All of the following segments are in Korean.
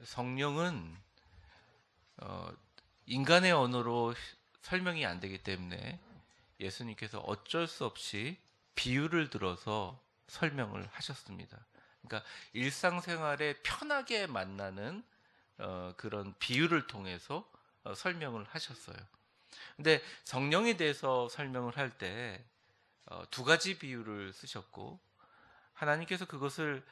성령은 어, 인간의 언어로 설명이 안 되기 때문에 예수님께서 어쩔 수 없이 비유를 들어서 설명을 하셨습니다. 그러니까 일상생활에 편하게 만나는 그런 비유를 통해서 설명을 하셨어요. 근데 성령에 대해서 설명을 할 때 두 가지 비유를 쓰셨고 하나님께서 그것을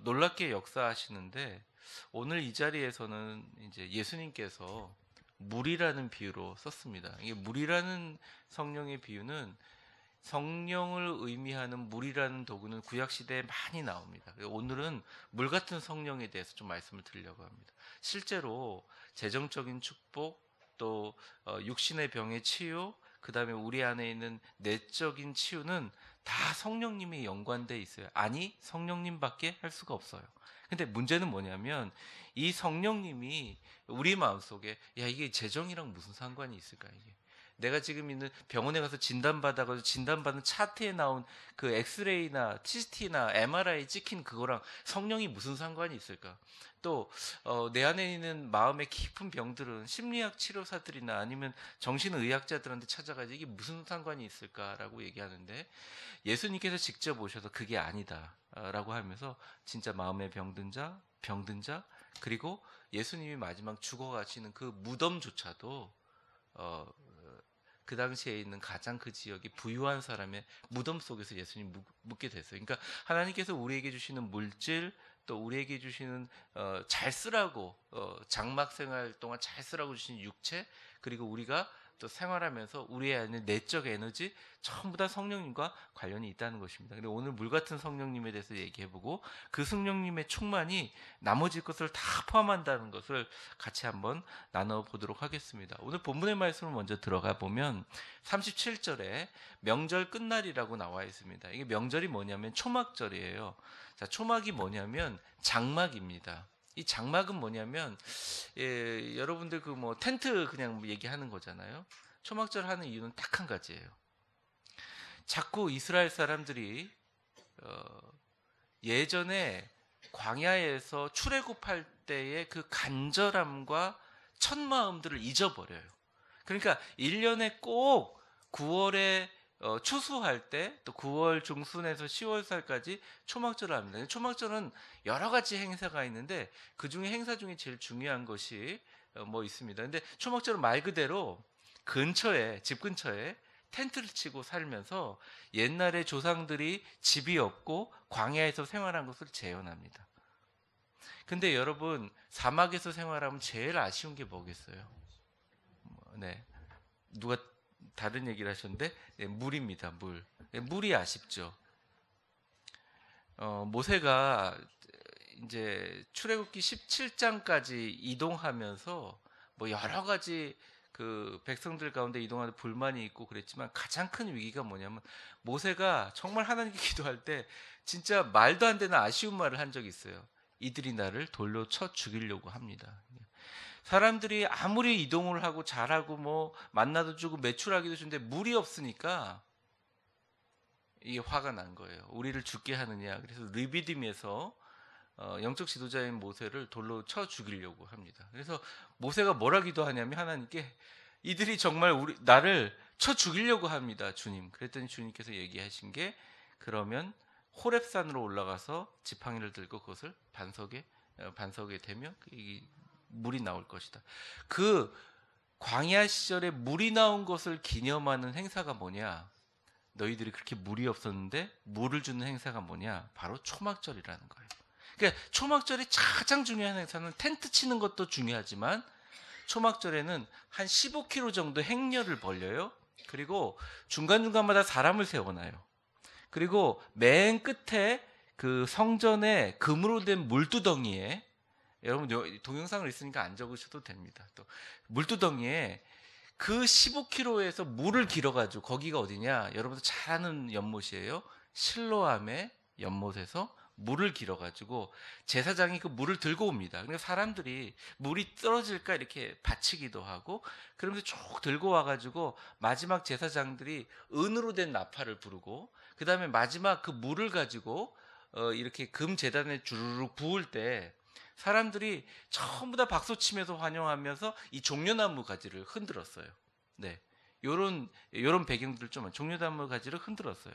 놀랍게 역사하시는데 오늘 이 자리에서는 이제 예수님께서 물이라는 비유로 썼습니다. 이게 물이라는 성령의 비유는 성령을 의미하는 물이라는 도구는 구약 시대에 많이 나옵니다. 오늘은 물 같은 성령에 대해서 좀 말씀을 드리려고 합니다. 실제로 재정적인 축복, 또 육신의 병의 치유, 그 다음에 우리 안에 있는 내적인 치유는 다 성령님이 연관돼 있어요. 아니, 성령님밖에 할 수가 없어요. 근데 문제는 뭐냐면 이 성령님이 우리 마음속에 야, 이게 재정이랑 무슨 상관이 있을까 이게. 내가 지금 있는 병원에 가서 진단받아가지고 진단받은 차트에 나온 그 엑스레이나 CT나 MRI 찍힌 그거랑 성령이 무슨 상관이 있을까? 또 내 안에 있는 마음의 깊은 병들은 심리학 치료사들이나 아니면 정신의학자들한테 찾아가지 이게 무슨 상관이 있을까라고 얘기하는데 예수님께서 직접 오셔서 그게 아니다라고 하면서 진짜 마음의 병든 자 그리고 예수님이 마지막 죽어가시는 그 무덤조차도 어, 그 당시에 있는 가장 그 지역이 부유한 사람의 무덤 속에서 예수님 묻게 됐어요. 그러니까 하나님께서 우리에게 주시는 물질 또 우리에게 주시는 잘 쓰라고 장막 생활 동안 잘 쓰라고 주신 육체 그리고 우리가 또 생활하면서 우리 안에 내적 에너지 전부 다 성령님과 관련이 있다는 것입니다. 근데 오늘 물 같은 성령님에 대해서 얘기해보고 그 성령님의 충만이 나머지 것을 다 포함한다는 것을 같이 한번 나눠보도록 하겠습니다. 오늘 본문의 말씀을 먼저 들어가 보면 37절에 명절 끝날이라고 나와 있습니다. 이게 명절이 뭐냐면 초막절이에요. 자, 초막이 뭐냐면 장막입니다. 이 장막은 뭐냐면 여러분들 그 뭐 텐트 그냥 얘기하는 거잖아요. 초막절 하는 이유는 딱 한 가지예요. 자꾸 이스라엘 사람들이 예전에 광야에서 출애굽할 때의 그 간절함과 첫 마음들을 잊어버려요. 그러니까 1년에 꼭 9월에 추수할 때 또 9월 중순에서 10월살까지 초막절을 합니다. 초막절은 여러 가지 행사가 있는데 그 중에 행사 중에 제일 중요한 것이 뭐 있습니다. 근데 초막절은 말 그대로 집 근처에 텐트를 치고 살면서 옛날에 조상들이 집이 없고 광야에서 생활한 것을 재현합니다. 근데 여러분 사막에서 생활하면 제일 아쉬운 게 뭐겠어요? 네. 누가 다른 얘기를 하셨는데 네, 물입니다. 물. 네, 물이 아쉽죠. 모세가 이제 출애굽기 17장까지 이동하면서 뭐 여러 가지 그 백성들 가운데 이동하는 불만이 있고 그랬지만 가장 큰 위기가 뭐냐면 모세가 정말 하나님께 기도할 때 진짜 말도 안 되는 아쉬운 말을 한 적이 있어요. 이들이 나를 돌로 쳐 죽이려고 합니다. 사람들이 아무리 이동을 하고 잘하고 뭐 만나도 주고 매출하기도 주는데 물이 없으니까 이게 화가 난 거예요. 우리를 죽게 하느냐. 그래서 르비딤에서 영적 지도자인 모세를 돌로 쳐 죽이려고 합니다. 그래서 모세가 뭐라 기도하냐면 하나님께 이들이 정말 나를 쳐 죽이려고 합니다. 주님. 그랬더니 주님께서 얘기하신 게 그러면 호렙산으로 올라가서 지팡이를 들고 그것을 반석에 대면 이 물이 나올 것이다. 그 광야 시절에 물이 나온 것을 기념하는 행사가 뭐냐? 너희들이 그렇게 물이 없었는데 물을 주는 행사가 뭐냐? 바로 초막절이라는 거예요. 그러니까 초막절이 가장 중요한 행사는 텐트 치는 것도 중요하지만 초막절에는 한 15km 정도 행렬을 벌려요. 그리고 중간중간마다 사람을 세워놔요. 그리고 맨 끝에 그 성전의 금으로 된 물두덩이에 여러분 동영상을 있으니까 안 적으셔도 됩니다. 또 물두덩이에 그 15km에서 물을 길어가지고 거기가 어디냐? 여러분들 잘 아는 연못이에요. 실로암의 연못에서 물을 길어가지고 제사장이 그 물을 들고 옵니다. 그러니까 사람들이 물이 떨어질까 이렇게 받치기도 하고 그러면서 쭉 들고 와가지고 마지막 제사장들이 은으로 된 나팔을 부르고 그 다음에 마지막 그 물을 가지고 이렇게 금 제단에 주르륵 부을 때 사람들이 전부 다 박수치면서 환영하면서 이 종려나무 가지를 흔들었어요. 네. 요런 배경들 좀 종려나무 가지를 흔들었어요.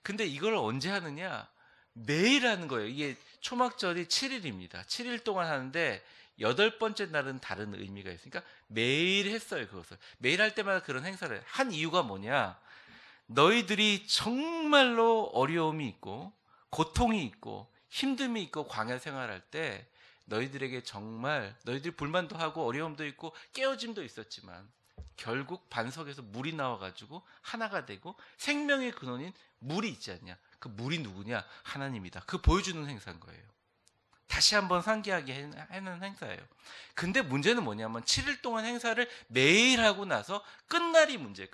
근데 이걸 언제 하느냐? 매일 하는 거예요. 이게 초막절이 7일입니다. 7일 동안 하는데 8번째 날은 다른 의미가 있으니까 매일 했어요. 그것을. 매일 할 때마다 그런 행사를 한 이유가 뭐냐? 너희들이 정말로 어려움이 있고 고통이 있고 힘듦이 있고 광야 생활할 때 너희들에게 정말 너희들이 불만도 하고 어려움도 있고 깨어짐도 있었지만 결국 반석에서 물이 나와가지고 하나가 되고 생명의 근원인 물이 있지 않냐? 그 물이 누구냐? 하나님이다. 그 보여주는 행사인 거예요. 다시 한번 상기하게 하는 행사예요. 근데 문제는 뭐냐면 7일 동안 행사를 매일 하고 나서 끝날이 문제예요.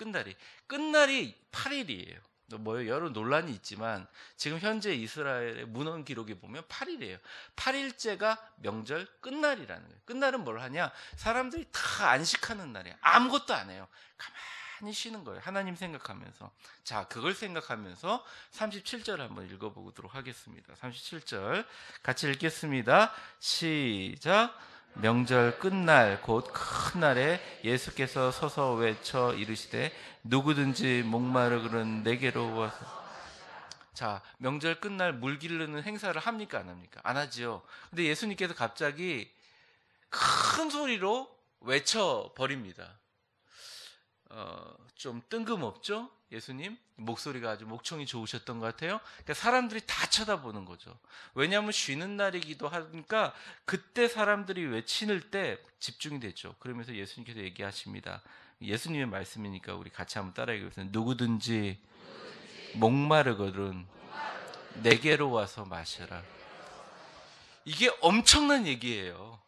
끝날이 8일이에요. 뭐 여러 논란이 있지만 지금 현재 이스라엘의 문헌 기록에 보면 8일이에요. 8일째가 명절 끝날이라는 거예요. 끝날은 뭘 하냐? 사람들이 다 안식하는 날이에요. 아무것도 안 해요. 가만히 쉬는 거예요. 하나님 생각하면서. 자, 그걸 생각하면서 37절 한번 읽어보도록 하겠습니다. 37절 같이 읽겠습니다. 시작. 명절 끝날 곧 큰 날에 예수께서 서서 외쳐 이르시되 누구든지 목마르거든 내게로 와서. 자, 명절 끝날 물 기르는 행사를 합니까 안 합니까? 안 하지요. 근데 예수님께서 갑자기 큰 소리로 외쳐 버립니다. 좀 뜬금없죠? 예수님 목소리가 아주 목청이 좋으셨던 것 같아요. 그러니까 사람들이 다 쳐다보는 거죠. 왜냐하면 쉬는 날이기도 하니까 그때 사람들이 외칠 때 집중이 되죠. 그러면서 예수님께서 얘기하십니다. 예수님의 말씀이니까 우리 같이 한번 따라해보겠습니다. 누구든지 목마르거든 내게로 와서 마셔라. 이게 엄청난 얘기예요.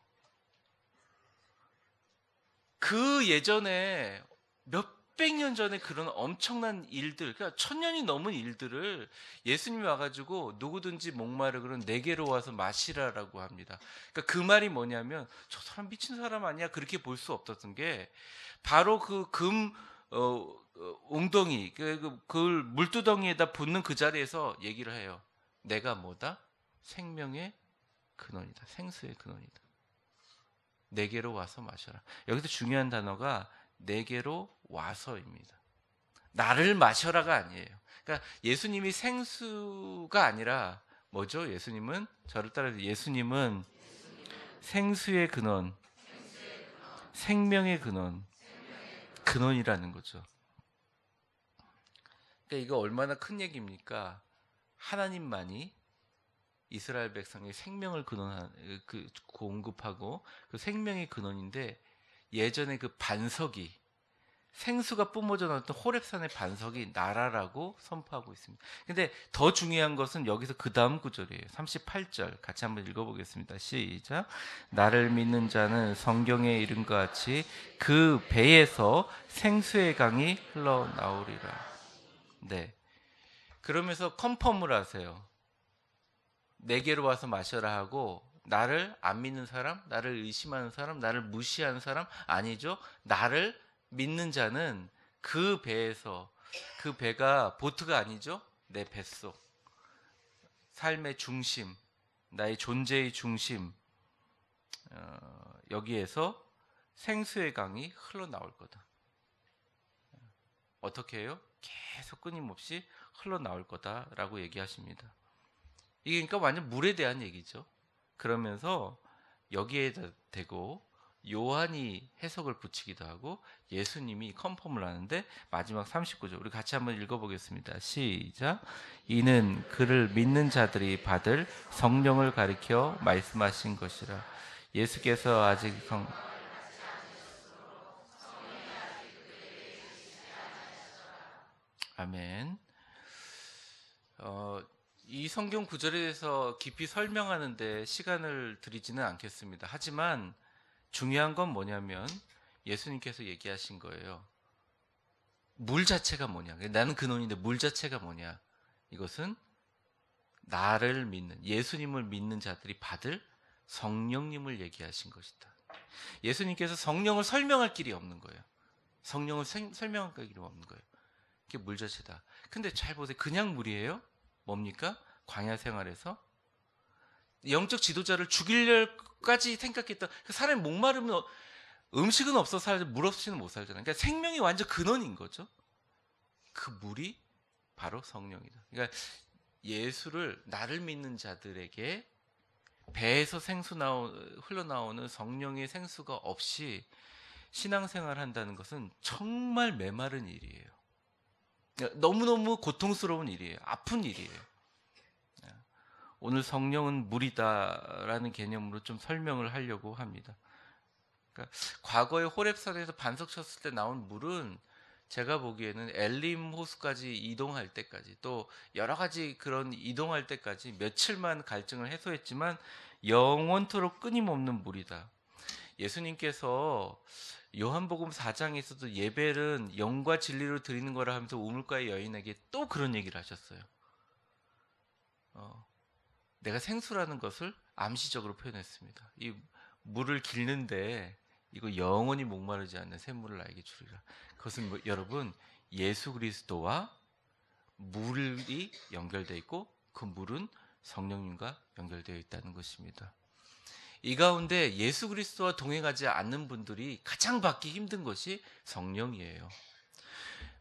그 예전에 몇백 년 전에 그런 엄청난 일들, 그러니까 1000년이 넘은 일들을 예수님이 와가지고 누구든지 목마르거든 내게로 와서 마시라라고 합니다. 그러니까 그 말이 뭐냐면 저 사람 미친 사람 아니야? 그렇게 볼 수 없었던 게 바로 그 웅덩이, 그걸 물두덩이에다 붓는 그 자리에서 얘기를 해요. 내가 뭐다? 생명의 근원이다. 생수의 근원이다. 내게로 와서 마셔라. 여기서 중요한 단어가 내게로 와서입니다. 나를 마셔라가 아니에요. 그러니까 예수님이 생수가 아니라 뭐죠? 예수님은 저를 따라서 예수님은 생수의 근원, 생명의 근원이라는 거죠. 그러니까 이거 얼마나 큰 얘기입니까? 하나님만이 이스라엘 백성의 생명을 공급하고 그 생명의 근원인데 예전에 그 반석이 생수가 뿜어져 나왔던 호렙산의 반석이 나라라고 선포하고 있습니다. 근데 더 중요한 것은 여기서 그 다음 구절이에요. 38절 같이 한번 읽어보겠습니다. 시작. 나를 믿는 자는 성경에 이른 것 같이 그 배에서 생수의 강이 흘러나오리라. 네. 그러면서 컨펌을 하세요. 내게로 와서 마셔라 하고 나를 안 믿는 사람, 나를 의심하는 사람, 나를 무시하는 사람 아니죠. 나를 믿는 자는 그 배에서, 그 배가 보트가 아니죠. 내 뱃속, 삶의 중심, 나의 존재의 중심, 여기에서 생수의 강이 흘러나올 거다. 어떻게 해요? 계속 끊임없이 흘러나올 거다라고 얘기하십니다. 이게 그러니까 완전 물에 대한 얘기죠. 그러면서 여기에 대고 요한이 해석을 붙이기도 하고 예수님이 컨펌을 하는데 마지막 39절 우리 같이 한번 읽어보겠습니다. 시작. 이는 그를 믿는 자들이 받을 성령을 가리켜 말씀하신 것이라. 예수께서 아직 아멘. 이 성경 구절에 대해서 깊이 설명하는데 시간을 들이지는 않겠습니다. 하지만 중요한 건 뭐냐면 예수님께서 얘기하신 거예요. 물 자체가 뭐냐? 나는 근원인데 물 자체가 뭐냐? 이것은 나를 믿는, 예수님을 믿는 자들이 받을 성령님을 얘기하신 것이다. 예수님께서 성령을 설명할 길이 없는 거예요. 성령을 설명할 길이 없는 거예요. 그게 물 자체다. 근데 잘 보세요. 그냥 물이에요? 뭡니까? 광야 생활에서 영적 지도자를 죽이려까지 생각했던 그 사람이 목마르면 음식은 없어 살지 물 없이는 못 살잖아요. 그러니까 생명이 완전 근원인 거죠. 그 물이 바로 성령이다. 그러니까 예수를 나를 믿는 자들에게 배에서 흘러나오는 성령의 생수가 없이 신앙생활 한다는 것은 정말 메마른 일이에요. 너무너무 고통스러운 일이에요. 아픈 일이에요. 오늘 성령은 물이다라는 개념으로 좀 설명을 하려고 합니다. 그러니까 과거에 호렙산에서 반석 쳤을 때 나온 물은 제가 보기에는 엘림 호수까지 이동할 때까지 또 여러 가지 그런 이동할 때까지 며칠만 갈증을 해소했지만 영원토록 끊임없는 물이다. 예수님께서 요한복음 4장에서도 예배는 영과 진리로 드리는 거라 하면서 우물가의 여인에게 또 그런 얘기를 하셨어요. 내가 생수라는 것을 암시적으로 표현했습니다. 이 물을 길는데 이거 영원히 목마르지 않는 샘물을 나에게 주리라. 그것은 여러분 예수 그리스도와 물이 연결되어 있고 그 물은 성령님과 연결되어 있다는 것입니다. 이 가운데 예수 그리스도와 동행하지 않는 분들이 가장 받기 힘든 것이 성령이에요.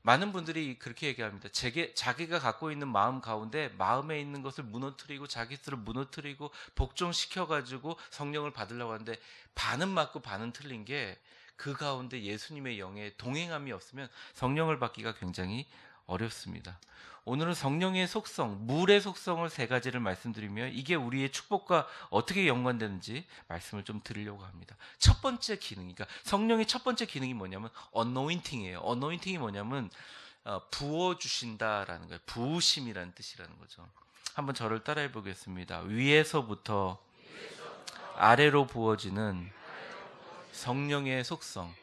많은 분들이 그렇게 얘기합니다. 자기가 갖고 있는 마음 가운데 마음에 있는 것을 무너뜨리고 자기 스스로 무너뜨리고 복종시켜가지고 성령을 받으려고 하는데 반은 맞고 반은 틀린 게 그 가운데 예수님의 영에 동행함이 없으면 성령을 받기가 굉장히 어렵습니다. 오늘은 성령의 속성, 물의 속성을 세 가지를 말씀드리며 이게 우리의 축복과 어떻게 연관되는지 말씀을 좀 드리려고 합니다. 첫 번째 기능, 그러니까 성령의 첫 번째 기능이 뭐냐면 anointing이에요. anointing이 뭐냐면 부어주신다라는 거예요. 부으심이라는 뜻이라는 거죠. 한번 저를 따라해 보겠습니다. 위에서부터 아래로 부어지는 성령의 속성.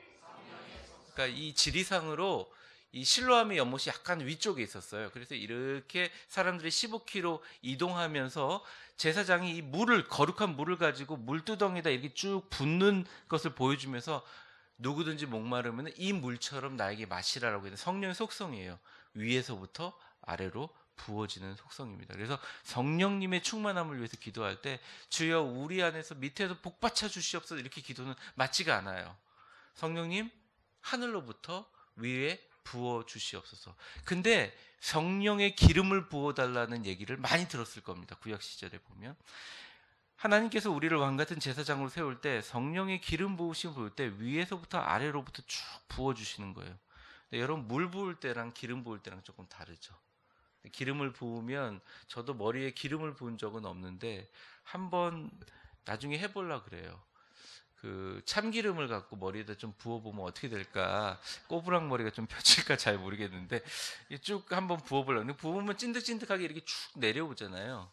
그러니까 이 지리상으로 이 실로암의 연못이 약간 위쪽에 있었어요. 그래서 이렇게 사람들이 15km 이동하면서 제사장이 이 물을, 거룩한 물을 가지고 물두덩이에다 이렇게 쭉 붓는 것을 보여주면서 누구든지 목마르면 이 물처럼 나에게 마시라라고 했는데 성령의 속성이에요. 위에서부터 아래로 부어지는 속성입니다. 그래서 성령님의 충만함을 위해서 기도할 때 주여 우리 안에서 밑에서 복받쳐 주시옵소서 이렇게 기도는 맞지가 않아요. 성령님 하늘로부터 위에 부어 주시옵소서. 근데 성령의 기름을 부어 달라는 얘기를 많이 들었을 겁니다. 구약 시절에 보면 하나님께서 우리를 왕 같은 제사장으로 세울 때 성령의 기름 부으심을 부을 때 위에서부터 아래로부터 쭉 부어 주시는 거예요. 여러분 물 부을 때랑 기름 부을 때랑 조금 다르죠. 기름을 부으면 저도 머리에 기름을 부은 적은 없는데 한번 나중에 해보려고 그래요. 그 참기름을 갖고 머리에다 좀 부어보면 어떻게 될까? 꼬부랑 머리가 좀 펴질까 잘 모르겠는데 쭉 한번 부어보려고. 부으면 찐득찐득하게 이렇게 쭉 내려오잖아요.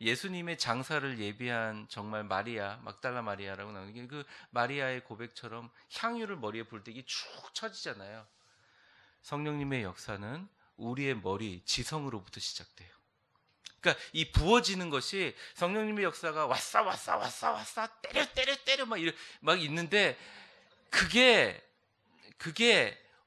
예수님의 장사를 예비한 정말 마리아, 막달라 마리아라고 나오는 게 그 마리아의 고백처럼 향유를 머리에 부을 때 이게 쭉 쳐지잖아요. 성령님의 역사는 우리의 머리, 지성으로부터 시작돼요. 그러니까 이 부어지는 것이 성령님의 역사가 왔어 때려 막 있는데 그게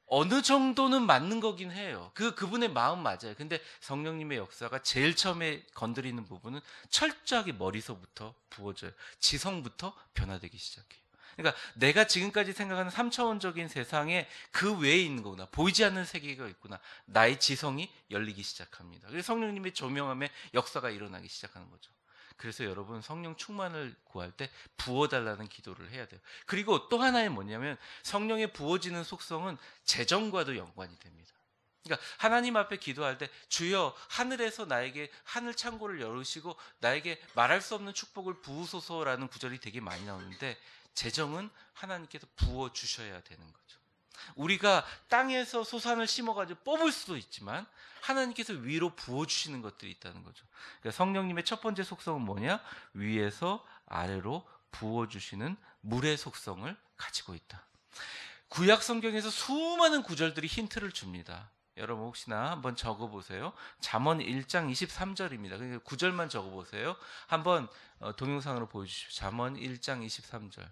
어느 정도는 맞는 거긴 해요. 그분의 마음 맞아요. 근데 성령님의 역사가 제일 처음에 건드리는 부분은 철저하게 머리서부터 부어져요. 지성부터 변화되기 시작해요. 그러니까 내가 지금까지 생각하는 3차원적인 세상에 그 외에 있는 거구나. 보이지 않는 세계가 있구나. 나의 지성이 열리기 시작합니다. 그래서 성령님의 조명함에 역사가 일어나기 시작하는 거죠. 그래서 여러분 성령 충만을 구할 때 부어달라는 기도를 해야 돼요. 그리고 또 하나의 뭐냐면 성령의 부어지는 속성은 재정과도 연관이 됩니다. 그러니까 하나님 앞에 기도할 때 주여 하늘에서 나에게 하늘 창고를 열으시고 나에게 말할 수 없는 축복을 부으소서라는 구절이 되게 많이 나오는데 재정은 하나님께서 부어주셔야 되는 거죠. 우리가 땅에서 소산을 심어가지고 뽑을 수도 있지만 하나님께서 위로 부어주시는 것들이 있다는 거죠. 그러니까 성령님의 첫 번째 속성은 뭐냐? 위에서 아래로 부어주시는 물의 속성을 가지고 있다. 구약 성경에서 수많은 구절들이 힌트를 줍니다. 여러분 혹시나 한번 적어보세요. 잠언 1장 23절입니다. 그러니까 구절만 적어보세요. 한번 동영상으로 보여주십시오. 잠언 1장 23절.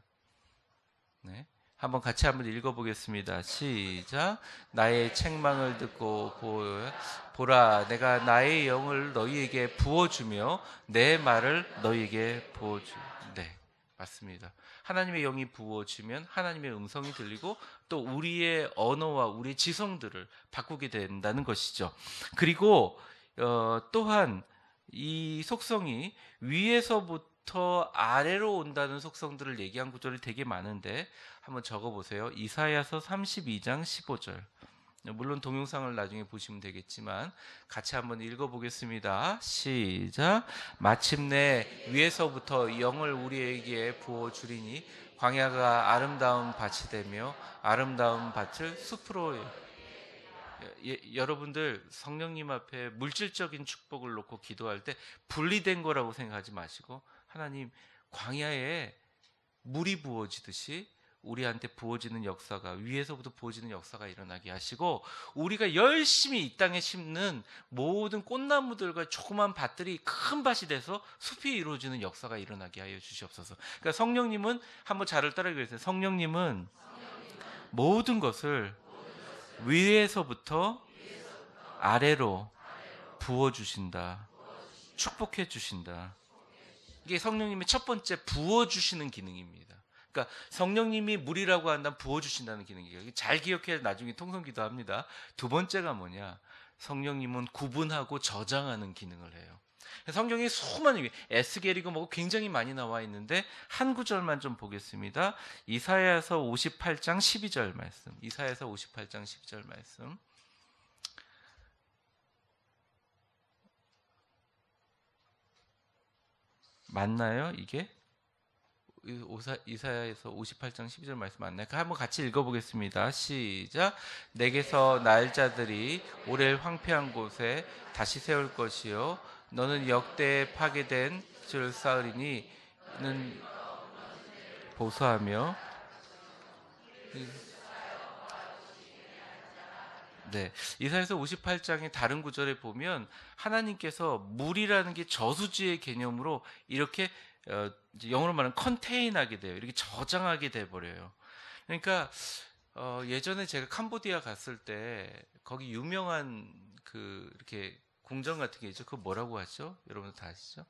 네. 같이 한번 읽어보겠습니다. 시작. 나의 책망을 듣고 보라, 내가 나의 영을 너희에게 부어주며 내 말을 너희에게 부어주. 네, 맞습니다. 하나님의 영이 부어주면 하나님의 음성이 들리고 또 우리의 언어와 우리의 지성들을 바꾸게 된다는 것이죠. 그리고 또한 이 속성이 위에서부터 아래로 온다는 속성들을 얘기한 구절이 되게 많은데 한번 적어보세요. 이사야서 32장 15절. 물론 동영상을 나중에 보시면 되겠지만 같이 한번 읽어보겠습니다. 시작. 마침내 위에서부터 영을 우리에게 부어주리니 광야가 아름다운 밭이 되며 아름다운 밭을 숲으로. 여러분들 성령님 앞에 물질적인 축복을 놓고 기도할 때 분리된 거라고 생각하지 마시고 하나님, 광야에 물이 부어지듯이 우리한테 부어지는 역사가, 위에서부터 부어지는 역사가 일어나게 하시고 우리가 열심히 이 땅에 심는 모든 꽃나무들과 조그만 밭들이 큰 밭이 돼서 숲이 이루어지는 역사가 일어나게 하여 주시옵소서. 그러니까 성령님은, 한번 저를 따라해 주세요. 성령님은 모든 것을 위에서부터 아래로 부어주신다. 축복해 주신다. 이게 성령님의 첫 번째 부어주시는 기능입니다. 그러니까 성령님이 물이라고 한다면 부어주신다는 기능이에요. 잘 기억해, 나중에 통성기도 합니다. 두 번째가 뭐냐? 성령님은 구분하고 저장하는 기능을 해요. 성경에 수많은 에스겔이고 뭐고 굉장히 많이 나와 있는데 한 구절만 좀 보겠습니다. 이사야서 58장 12절 말씀. 이사야서 58장 12절 말씀. 맞나요, 이게? 이사야에서 58장 12절 말씀 맞나요? 한번 같이 읽어보겠습니다. 시작. 내게서 날자들이 오렐 황폐한 곳에 다시 세울 것이요 너는 역대에 파괴된 줄 쌓으리니 는 보수하며. 네, 이사야서 58장의 다른 구절에 보면 하나님께서 물이라는 게 저수지의 개념으로 이렇게 영어로 말하면 컨테인하게 돼요. 이렇게 저장하게 돼 버려요. 그러니까 예전에 제가 캄보디아 갔을 때 거기 유명한 그 이렇게 궁전 같은 게 있죠. 그거 뭐라고 하죠? 여러분들 다 아시죠?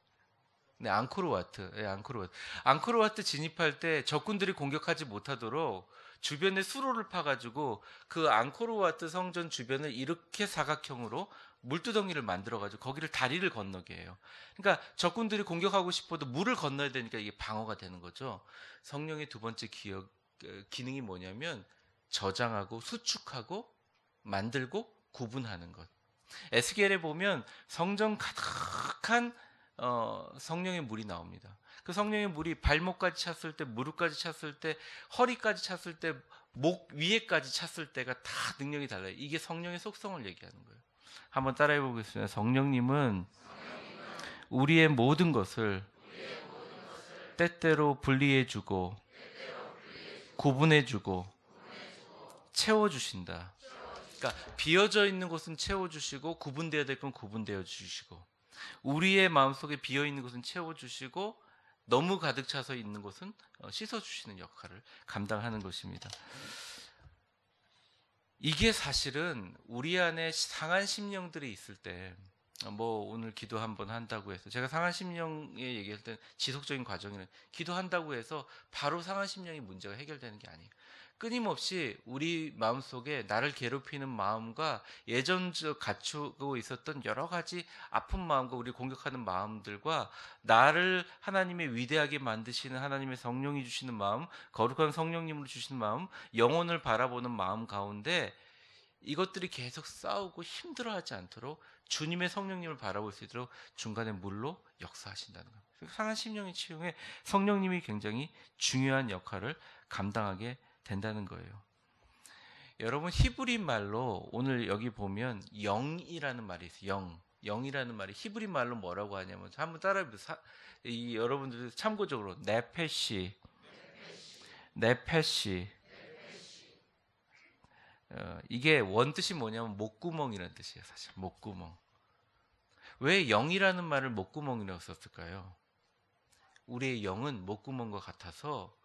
네, 앙코르와트. 네, 앙코르와트. 앙코르와트 진입할 때 적군들이 공격하지 못하도록 주변에 수로를 파가지고 그 앙코르와트 성전 주변을 이렇게 사각형으로 물두덩이를 만들어가지고 거기를 다리를 건너게 해요. 그러니까 적군들이 공격하고 싶어도 물을 건너야 되니까 이게 방어가 되는 거죠. 성령의 두 번째 기능이 뭐냐면 저장하고 수축하고 만들고 구분하는 것. 에스겔에 보면 성전 가득한 성령의 물이 나옵니다. 그 성령의 물이 발목까지 찼을 때, 무릎까지 찼을 때, 허리까지 찼을 때, 목 위에까지 찼을 때가 다 능력이 달라요. 이게 성령의 속성을 얘기하는 거예요. 한번 따라해 보겠습니다. 성령님은 우리의 모든 것을 때때로 분리해주고 구분해주고 채워주신다. 그러니까 비어져 있는 곳은 채워주시고 구분되어야 될 건 구분되어 주시고 우리의 마음속에 비어있는 것은 채워주시고 너무 가득 차서 있는 것은 씻어주시는 역할을 감당하는 것입니다. 이게 사실은 우리 안에 상한 심령들이 있을 때, 뭐 오늘 기도 한번 한다고 해서, 제가 상한 심령에 얘기할 때 지속적인 과정이는 기도한다고 해서 바로 상한 심령의 문제가 해결되는 게 아니에요. 끊임없이 우리 마음속에 나를 괴롭히는 마음과 예전적 갖추고 있었던 여러 가지 아픈 마음과 우리 공격하는 마음들과 나를 하나님의 위대하게 만드시는 하나님의 성령이 주시는 마음, 거룩한 성령님으로 주시는 마음, 영혼을 바라보는 마음 가운데 이것들이 계속 싸우고 힘들어하지 않도록 주님의 성령님을 바라볼 수 있도록 중간에 물로 역사하신다는 거예요. 상한 심령의 치유에 성령님이 굉장히 중요한 역할을 감당하게 된다는 거예요. 여러분, 히브리 말로 오늘 여기 보면 영이라는 말이 있어요. 영이라는 말이 히브리 말로 뭐라고 하냐면, 한번 따라해보세요. 여러분들 참고적으로 네페시. 이게 원뜻이 뭐냐면 목구멍이라는 뜻이에요. 사실 목구멍. 왜 영이라는 말을 목구멍이라고 썼을까요? 우리의 영은 목구멍과 같아서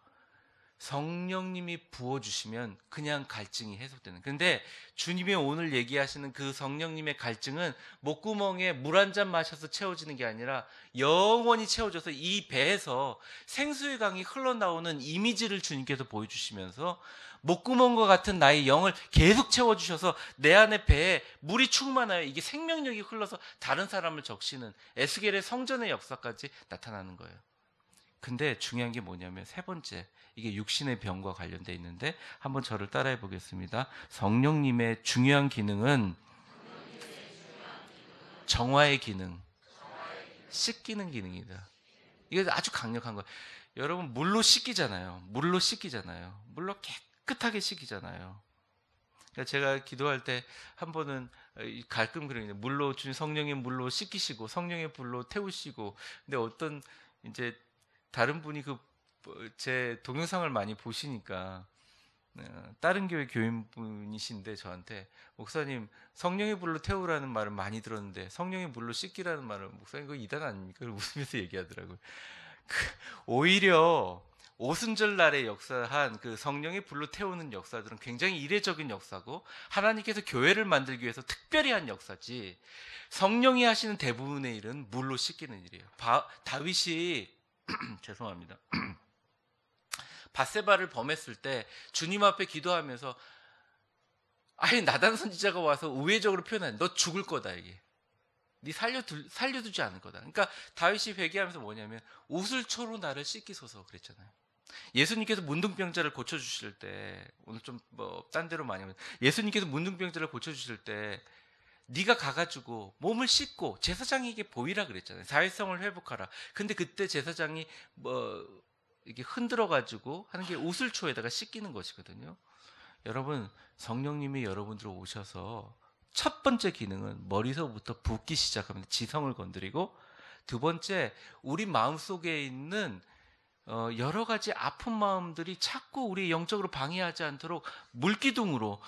성령님이 부어주시면 그냥 갈증이 해소되는. 근데 주님이 오늘 얘기하시는 그 성령님의 갈증은 목구멍에 물 한 잔 마셔서 채워지는 게 아니라 영원히 채워져서 이 배에서 생수의 강이 흘러나오는 이미지를 주님께서 보여주시면서 목구멍과 같은 나의 영을 계속 채워주셔서 내 안에 배에 물이 충만하여 이게 생명력이 흘러서 다른 사람을 적시는 에스겔의 성전의 역사까지 나타나는 거예요. 근데 중요한 게 뭐냐면 세 번째, 이게 육신의 병과 관련돼 있는데 한번 저를 따라해 보겠습니다. 성령님의 중요한 기능은 정화의 기능, 씻기는 기능이다. 이게 아주 강력한 거예요. 여러분 물로 씻기잖아요. 물로 깨끗하게 씻기잖아요. 그러니까 제가 기도할 때 한 번은 가끔 그러는데 물로 주님 성령의 물로 씻기시고 성령의 불로 태우시고, 근데 어떤 이제 다른 분이 제 동영상을 많이 보시니까 다른 교회 교인분이신데 저한테 목사님 성령의 불로 태우라는 말을 많이 들었는데 성령의 물로 씻기라는 말은 목사님 그거 이단 아닙니까? 웃으면서 얘기하더라고요. 오히려 오순절 날에 역사한 그 성령의 불로 태우는 역사들은 굉장히 이례적인 역사고 하나님께서 교회를 만들기 위해서 특별히 한 역사지, 성령이 하시는 대부분의 일은 물로 씻기는 일이에요. 다윗이 죄송합니다. 밧세바를 범했을 때 주님 앞에 기도하면서 아예 나단 선지자가 와서 우회적으로 표현하는, 너 죽을 거다, 이게. 네 살려두지 않을 거다. 그러니까 다윗이 회개하면서 뭐냐면 우슬초로 나를 씻기소서 그랬잖아요. 예수님께서 문둥병자를 고쳐주실 때, 오늘 좀 딴 데로 많이 하면, 예수님께서 문둥병자를 고쳐주실 때 네가 가가지고 몸을 씻고 제사장에게 보이라 그랬잖아요. 사회성을 회복하라. 근데 그때 제사장이 이게 흔들어가지고 하는 게 우슬초에다가 씻기는 것이거든요. 여러분, 성령님이 여러분들로 오셔서 첫 번째 기능은 머리서부터 붓기 시작합니다. 지성을 건드리고, 두 번째, 우리 마음속에 있는 여러 가지 아픈 마음들이 자꾸 우리 영적으로 방해하지 않도록 물두덩으로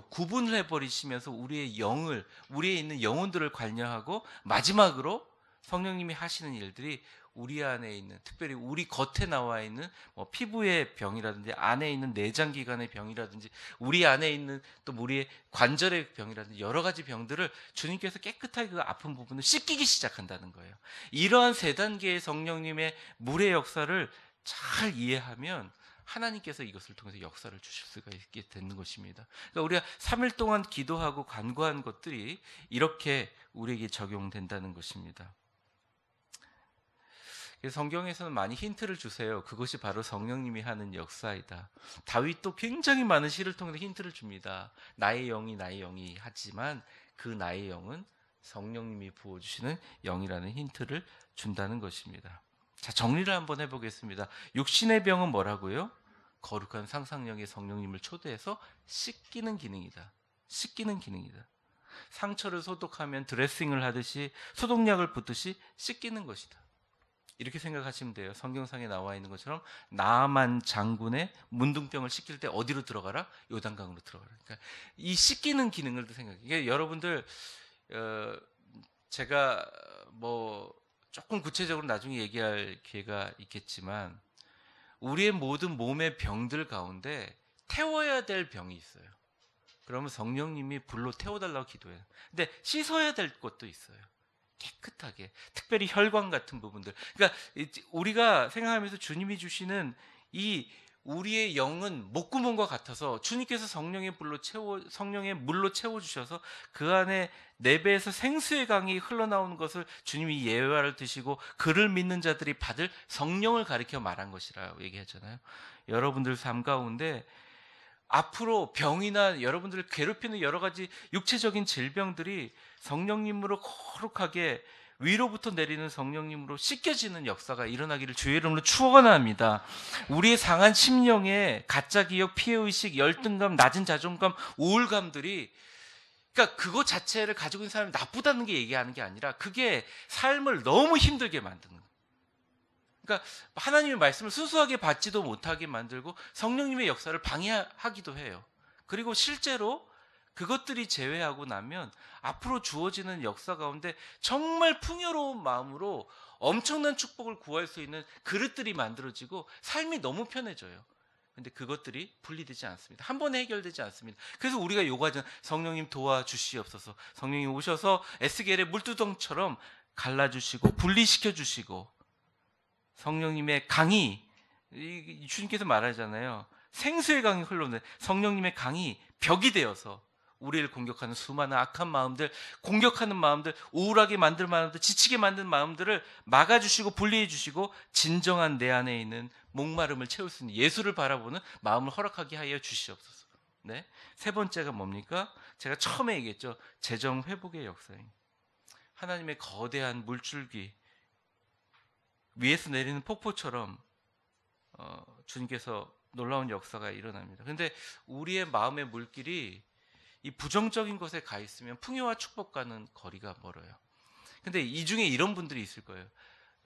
구분을 해버리시면서 우리에 있는 영혼들을 관여하고, 마지막으로 성령님이 하시는 일들이 우리 안에 있는, 특별히 우리 겉에 나와 있는 피부의 병이라든지 안에 있는 내장기관의 병이라든지 우리 안에 있는 또 우리의 관절의 병이라든지 여러 가지 병들을 주님께서 깨끗하게 그 아픈 부분을 씻기기 시작한다는 거예요. 이러한 세 단계의 성령님의 물의 역사를 잘 이해하면 하나님께서 이것을 통해서 역사를 주실 수가 있게 되는 것입니다. 그러니까 우리가 3일 동안 기도하고 간구한 것들이 이렇게 우리에게 적용된다는 것입니다. 성경에서는 많이 힌트를 주세요. 그것이 바로 성령님이 하는 역사이다. 다윗도 굉장히 많은 시를 통해서 힌트를 줍니다. 나의 영이 하지만 그 나의 영은 성령님이 부어주시는 영이라는 힌트를 준다는 것입니다. 자, 정리를 한번 해보겠습니다. 육신의 병은 뭐라고요? 거룩한 상상력의 성령님을 초대해서 씻기는 기능이다. 상처를 소독하면 드레싱을 하듯이 소독약을 붓듯이 씻기는 것이다. 이렇게 생각하시면 돼요. 성경상에 나와 있는 것처럼 나아만 장군의 문둥병을 씻길 때 어디로 들어가라? 요단강으로 들어가라. 그러니까 이 씻기는 기능을 생각해요. 이게 여러분들 제가 조금 구체적으로 나중에 얘기할 기회가 있겠지만 우리의 모든 몸의 병들 가운데 태워야 될 병이 있어요. 그러면 성령님이 불로 태워달라고 기도해요. 근데 씻어야 될 것도 있어요. 깨끗하게, 특별히 혈관 같은 부분들. 그러니까 우리가 생각하면서 주님이 주시는 이 우리의 영은 목구멍과 같아서 주님께서 성령의 물로 채워주셔서 그 안에 내 배에서 생수의 강이 흘러나오는 것을 주님이 예화를 드시고 그를 믿는 자들이 받을 성령을 가리켜 말한 것이라고 얘기하잖아요. 여러분들 삶 가운데 앞으로 병이나 여러분들을 괴롭히는 여러 가지 육체적인 질병들이 성령님으로 거룩하게 위로부터 내리는 성령님으로 씻겨지는 역사가 일어나기를 주의 이름으로 축원합니다. 우리의 상한 심령에 가짜 기억, 피해의식, 열등감, 낮은 자존감, 우울감들이, 그러니까 그거 자체를 가지고 있는 사람이 나쁘다는 게 얘기하는 게 아니라 그게 삶을 너무 힘들게 만드는 거예요. 그러니까 하나님의 말씀을 순수하게 받지도 못하게 만들고 성령님의 역사를 방해하기도 해요. 그리고 실제로 그것들이 제외하고 나면 앞으로 주어지는 역사 가운데 정말 풍요로운 마음으로 엄청난 축복을 구할 수 있는 그릇들이 만들어지고 삶이 너무 편해져요. 근데 그것들이 분리되지 않습니다. 한 번에 해결되지 않습니다. 그래서 우리가 요구하잖아요. 성령님 도와주시옵소서. 성령님 오셔서 에스겔의 물두덩처럼 갈라주시고 분리시켜 주시고, 성령님의 강이, 주님께서 말하잖아요. 생수의 강이 흘러오는데 성령님의 강이 벽이 되어서 우리를 공격하는 수많은 악한 마음들, 공격하는 마음들, 우울하게 만들 마음들, 지치게 만든 마음들을 막아주시고 분리해주시고 진정한 내 안에 있는 목마름을 채울 수 있는 예수를 바라보는 마음을 허락하게 하여 주시옵소서. 네. 세 번째가 뭡니까? 제가 처음에 얘기했죠. 재정 회복의 역사입니다. 하나님의 거대한 물줄기, 위에서 내리는 폭포처럼 주님께서 놀라운 역사가 일어납니다. 그런데 우리의 마음의 물길이 이 부정적인 것에 가 있으면 풍요와 축복과는 거리가 멀어요. 근데 이 중에 이런 분들이 있을 거예요.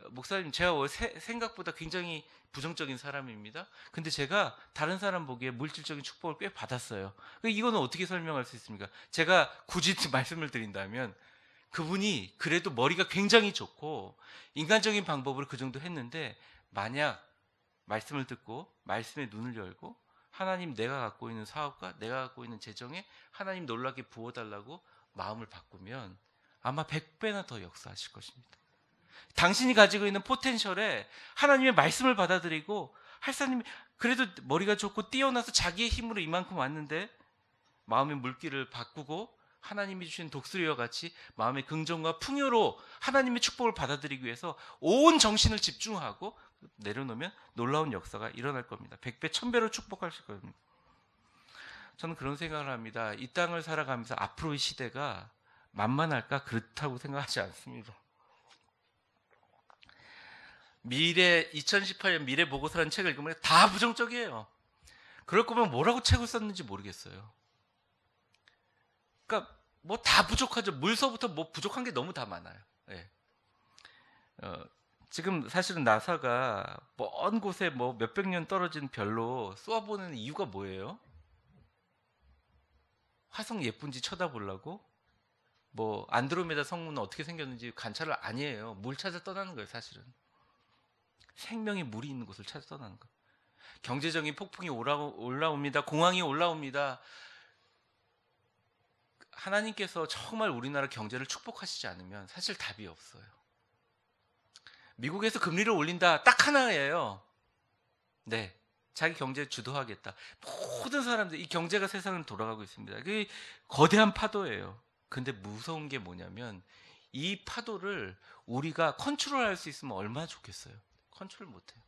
목사님, 제가 생각보다 굉장히 부정적인 사람입니다. 근데 제가 다른 사람 보기에 물질적인 축복을 꽤 받았어요. 이거는 어떻게 설명할 수 있습니까? 제가 굳이 말씀을 드린다면 그분이 그래도 머리가 굉장히 좋고 인간적인 방법으로 그 정도 했는데, 만약 말씀을 듣고 말씀에 눈을 열고 하나님, 내가 갖고 있는 사업과 내가 갖고 있는 재정에 하나님 놀랍게 부어달라고 마음을 바꾸면 아마 100배나 더 역사하실 것입니다. 당신이 가지고 있는 포텐셜에 하나님의 말씀을 받아들이고, 하나님 그래도 머리가 좋고 뛰어나서 자기의 힘으로 이만큼 왔는데 마음의 물길을 바꾸고 하나님이 주신 독수리와 같이 마음의 긍정과 풍요로 하나님의 축복을 받아들이기 위해서 온 정신을 집중하고 내려놓으면 놀라운 역사가 일어날 겁니다. 100배, 1000배로 축복하실 겁니다. 저는 그런 생각을 합니다. 이 땅을 살아가면서 앞으로의 시대가 만만할까? 그렇다고 생각하지 않습니다. 미래, 2018년 미래 보고서라는 책을 읽으면 다 부정적이에요. 그럴 거면 뭐라고 책을 썼는지 모르겠어요. 그러니까 뭐 다 부족하죠. 물서부터 뭐 부족한 게 너무 다 많아요. 네. 지금 사실은 나사가 먼 곳에 뭐 몇백 년 떨어진 별로 쏘아보는 이유가 뭐예요? 화성 예쁜지 쳐다보려고? 뭐 안드로메다 성문은 어떻게 생겼는지 관찰을 아니에요. 물 찾아 떠나는 거예요, 사실은. 생명의 물이 있는 곳을 찾아 떠나는 거예요. 경제적인 폭풍이 올라옵니다. 공황이 올라옵니다. 하나님께서 정말 우리나라 경제를 축복하시지 않으면 사실 답이 없어요. 미국에서 금리를 올린다, 딱 하나예요. 네, 자기 경제 주도하겠다. 모든 사람들, 이 경제가 세상을 돌아가고 있습니다. 그게 거대한 파도예요. 근데 무서운 게 뭐냐면 이 파도를 우리가 컨트롤할 수 있으면 얼마나 좋겠어요. 컨트롤 못해요.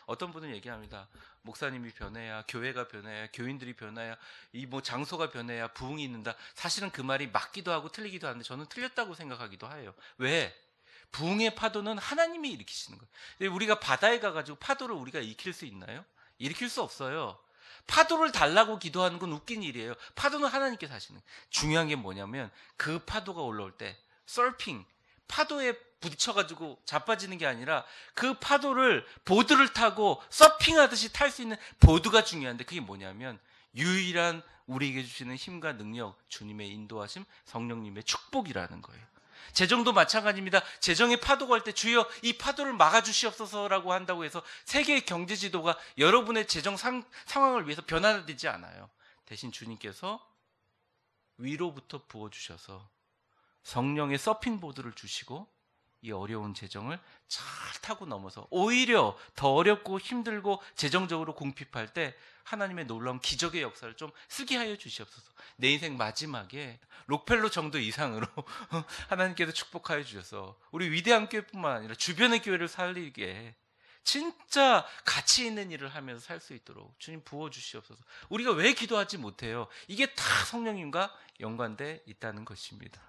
어떤 분은 얘기합니다. 목사님이 변해야, 교회가 변해야, 교인들이 변해야, 이 뭐 장소가 변해야 부흥이 있는다. 사실은 그 말이 맞기도 하고 틀리기도 하는데 저는 틀렸다고 생각하기도 해요. 왜? 부흥의 파도는 하나님이 일으키시는 거예요. 우리가 바다에 가가지고 파도를 우리가 일으킬 수 있나요? 일으킬 수 없어요. 파도를 달라고 기도하는 건 웃긴 일이에요. 파도는 하나님께서 하시는 거예요. 중요한 게 뭐냐면 그 파도가 올라올 때 서핑, 파도에 부딪혀가지고 자빠지는 게 아니라 그 파도를 보드를 타고 서핑하듯이 탈 수 있는 보드가 중요한데, 그게 뭐냐면 유일한 우리에게 주시는 힘과 능력, 주님의 인도하심, 성령님의 축복이라는 거예요. 재정도 마찬가지입니다. 재정의 파도가 올 때 주여 이 파도를 막아주시옵소서라고 한다고 해서 세계의 경제 지도가 여러분의 재정 상황을 위해서 변화되지 않아요. 대신 주님께서 위로부터 부어주셔서 성령의 서핑보드를 주시고 이 어려운 재정을 잘 타고 넘어서 오히려 더 어렵고 힘들고 재정적으로 궁핍할 때 하나님의 놀라운 기적의 역사를 좀 쓰게 하여 주시옵소서. 내 인생 마지막에 록펠러 정도 이상으로 하나님께서 축복하여 주셔서 우리 위대한 교회뿐만 아니라 주변의 교회를 살리게 진짜 가치 있는 일을 하면서 살 수 있도록 주님 부어주시옵소서. 우리가 왜 기도하지 못해요? 이게 다 성령님과 연관돼 있다는 것입니다.